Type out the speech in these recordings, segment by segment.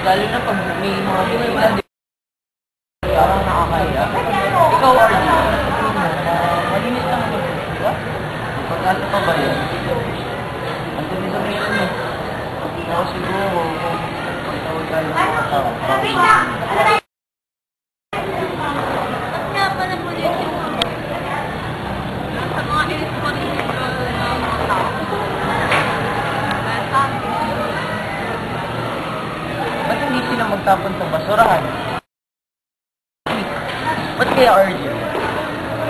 Lalo na pag may mga binila, parang nakakaya. Ikaw, RG, malinis naman ito, di ba? Pag-asa pa ba yan? Ang dami-dami yun eh. Ako siguro, kung tawag tayo ng mga tao. Ba't nga pala po dito yung sa mga irresponsible na mga tao? Ba't hindi sila magtapon sa basurahan? Ba't kaya RG?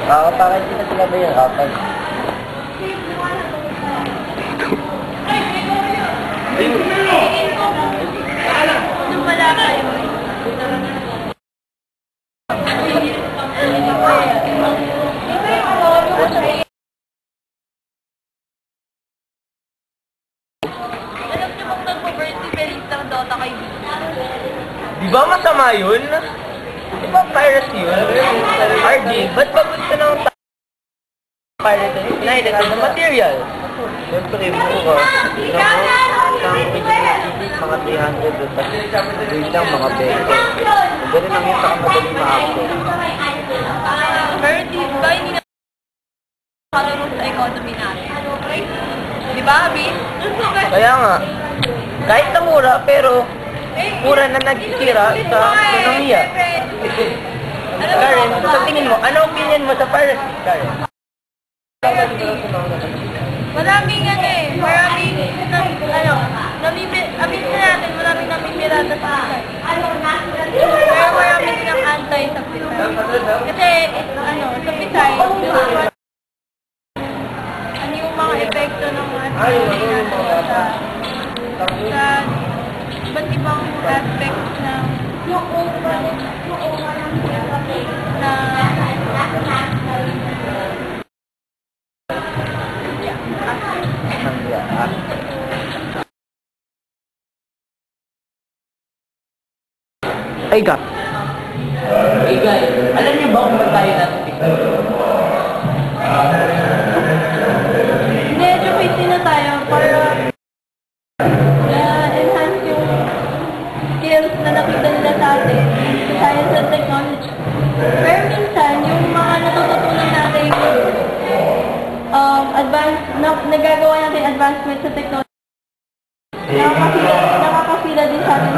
Bakit sila sila ba yung kapag? Nung wala kayo. Alam niyo bang nagpo-birthday berries ng Dota kay Vito? Di ba masama yun? Di ba piracy yun? RG, ba't ba gusto ng pirate and United as a material? Siyempre, buo ka. Mga 300 doon. Tapos, wait lang, mga 20. Ganun lang yun, saka madali ma-access. Pero hindi na kalaro sa economy natin. Di ba, Abi? Kaya nga, kahit na mura, pero mura na nagsisira sa ekonomiya. Karen, sa tingin mo, ano opinion mo sa piracy, Karen? Maraming amin na natin, maraming namimirata sa Pisay. Pero marami silang antay sa Pisay. Kasi, sa Pisay, ano yung mga epekto ng natin sa iba't ibang aspect ng Ay, guys. Alam niyo ba kung ba't tayo nasa TikTok? na-educate na tayo para enhance yung skills na nakita nila sa atin sa science and technology. Pero minsan, yung mga natututunan natin nagagawa natin advancement sa technology, nakakasila din sa atin.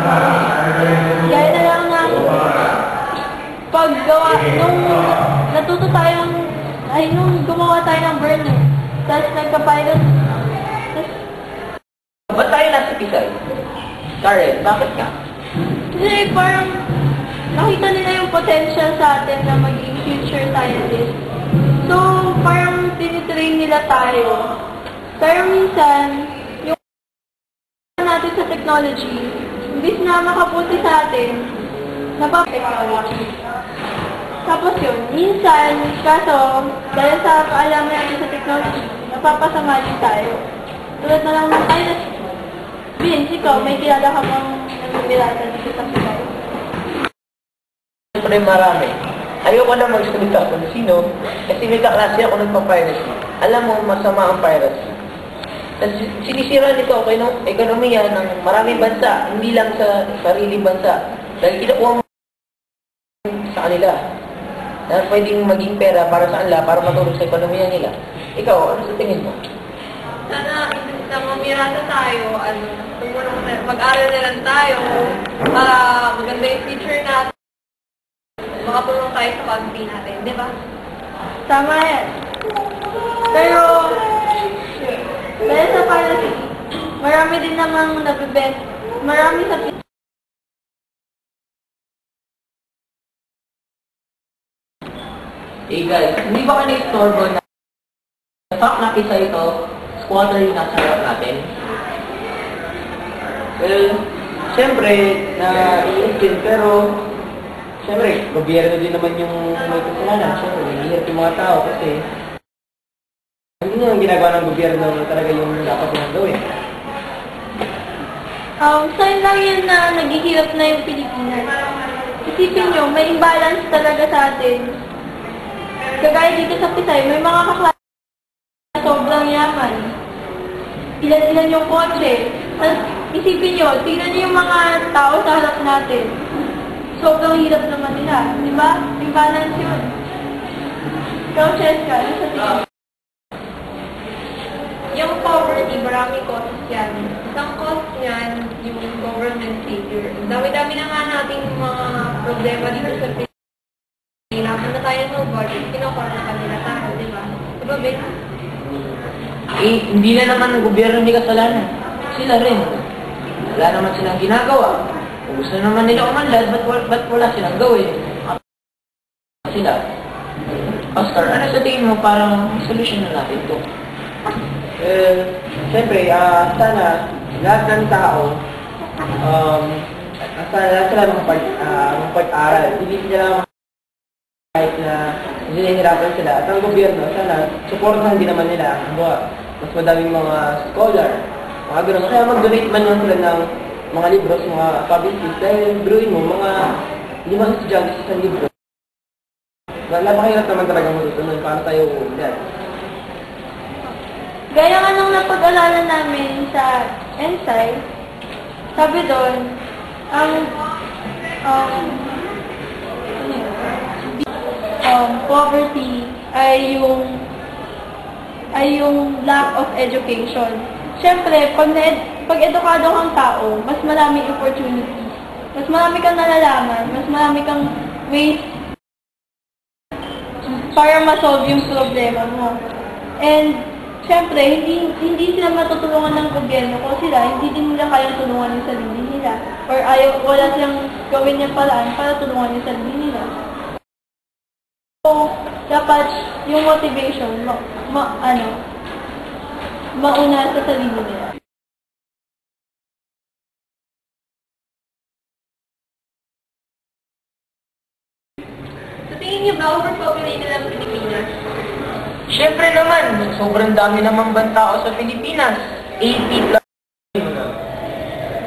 Gaya na lang ng paggawa, nung gumawa tayo ng burner, tapos nagka-pilot, Ba't tayo nasa Pisay? Karen, bakit ka? kasi parang nakita nila yung potential sa atin na maging future scientist. So, parang tinitrain nila tayo. Pero minsan, yung natin sa technology, imbis na makabuti sa atin, napapag-technology. Tapos yun, minsan, kaso, dahil sa kaalaman natin sa technology, napapasama din tayo. Tulad na lang ng piracy. Vince, ikaw, may kilala ka bang nagbibilatan dito sa Pisay? Siyempre marami. Ayoko na magsalita kung sino, kasi may kaklase ako nagpa-piracy. Alam mo, masama ang piracy. Sinisira nito okay, no? Ekonomiya ng maraming bansa, hindi lang sa sarili bansa. Dahil kinukuha mo sa kanila. Dahil pwedeng maging pera para sa kanila, para matulog sa ekonomiya nila. Ikaw, ano sa tingin mo? Sana, imbis na mamirata tayo, mag-aral na lang tayo para maganda yung future natin. Makatulong tayo sa pag-be natin, di ba? Tama yan. Pero, dahil sa piracy, marami din namang nabibent. Marami sa Guys, hindi ba ka na-istorbo na fact na isa ito, squatter yung nasa harap natin? Well, siyempre, na-i-instin, pero siyempre, gobyerno din naman yung may kasalanan. Siyempre, nahihirap yung mga tao kasi hindi nga ang ginagawa ng gobyerno talaga yung dapat nilang gawin. Sign lang yun na naghihirap na yung Pilipinas. Isipin nyo, may imbalance talaga sa atin. Kagaya dito sa Pisay, may mga kaklase sobrang yaman. Ilan-ilan yung kotse. Tapos isipin nyo, tingnan nyo yung mga tao sa harap natin. Sobrang hirap naman nila. Di ba? Imbalance yun. Ikaw, Cheska, ano sa tingin? Yung poverty, maraming causes yan. Isang cause niyan, yung government failure. Dami-dami na nga nating mga problema dito sa Pilipinas. Hirapan na tayo ng budget, kinokora na kanila tayo, di ba? Di ba, Ben? Eh, hindi na naman ng gobyerno hindi kasalanan. Sila rin. Wala naman silang ginagawa. Kung gusto naman nila umanlad, ba't wala silang gawin? Sila. Oscar, ano sa tingin mo parang solusyon na natin ito? Siyempre, sana lahat ng tao, sana lahat sila magpag-aral. Hindi sila lang kahit na hinihirapan sila. At ang gobyerno, sana supportahan din naman nila. Mas madaming mga scholar, mga gano'n. Kaya mag-donate man lang sila ng mga libros, mga publicists. Dahil biruin mo, mga 5 estudyante sa isang libro. Napakahirap naman talaga matutunan para tayo ulit. Gaya nga nung napag-alalan namin sa Ensay, sabi doon, poverty ay yung lack of education. Siyempre, pag edukado kang tao, mas maraming opportunities. Mas marami kang nalalaman, mas marami kang ways para ma-solve yung problema mo. And, siyempre, hindi sila matutulungan ng gobyerno kung sila, hindi din nila kayang tulungan yung sarili nila. Or wala silang gawin yung paraan para tulungan yung sarili nila. So, dapat yung motivation, mauna sa sarili nila. Sa tingin niyo ba, overpopulated ang Pilipinas? Siyempre naman, sobrang dami namang tao sa Pilipinas. 80 plus.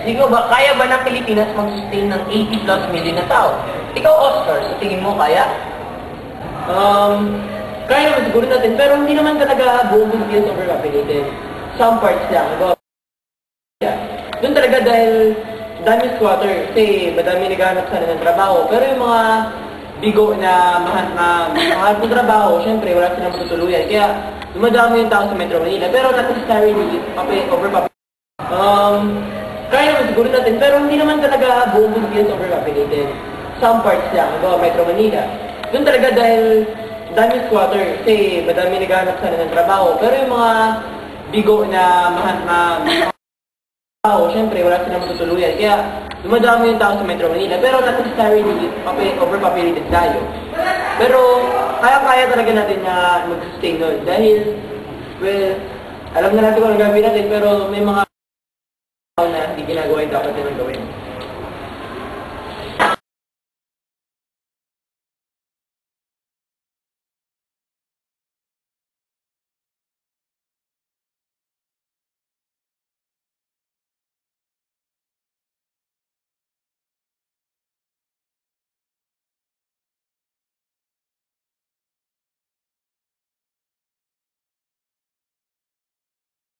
Siguro ba, kaya ba ng Pilipinas mag-sustain ng 80 plus million na tao? Ikaw, Oscar, sa tingin mo kaya? Kaya naman siguro natin, pero hindi naman talaga buong Pilipinas overpopulated. Some parts lang. Doon talaga dahil dami squatter, kasi madami naghahanap sana ng trabaho. Pero yung mga bigo na mga trabaho, syempre wala silang matutuluyan. Kaya dumadami yung tao sa Metro Manila. Pero not necessarily overpopulated. Kaya naman siguro natin, pero hindi naman talaga buong Pilipinas overpopulated. Some parts lang, Metro Manila. Doon talaga dahil dami squatter, kasi madami naghahanap sana ng trabaho. Pero yung mga bigo na tao, syempre wala silang matutuluyan. Kaya dumadami yung tao sa Metro Manila. Pero not necessarily overpopulated tayo. Pero kaya-kaya talaga natin na mag-sustain doon. Dahil, well, alam na natin kung ano gagawin natin, pero may mga tao na hindi ginagawa yung dapat naman gawin.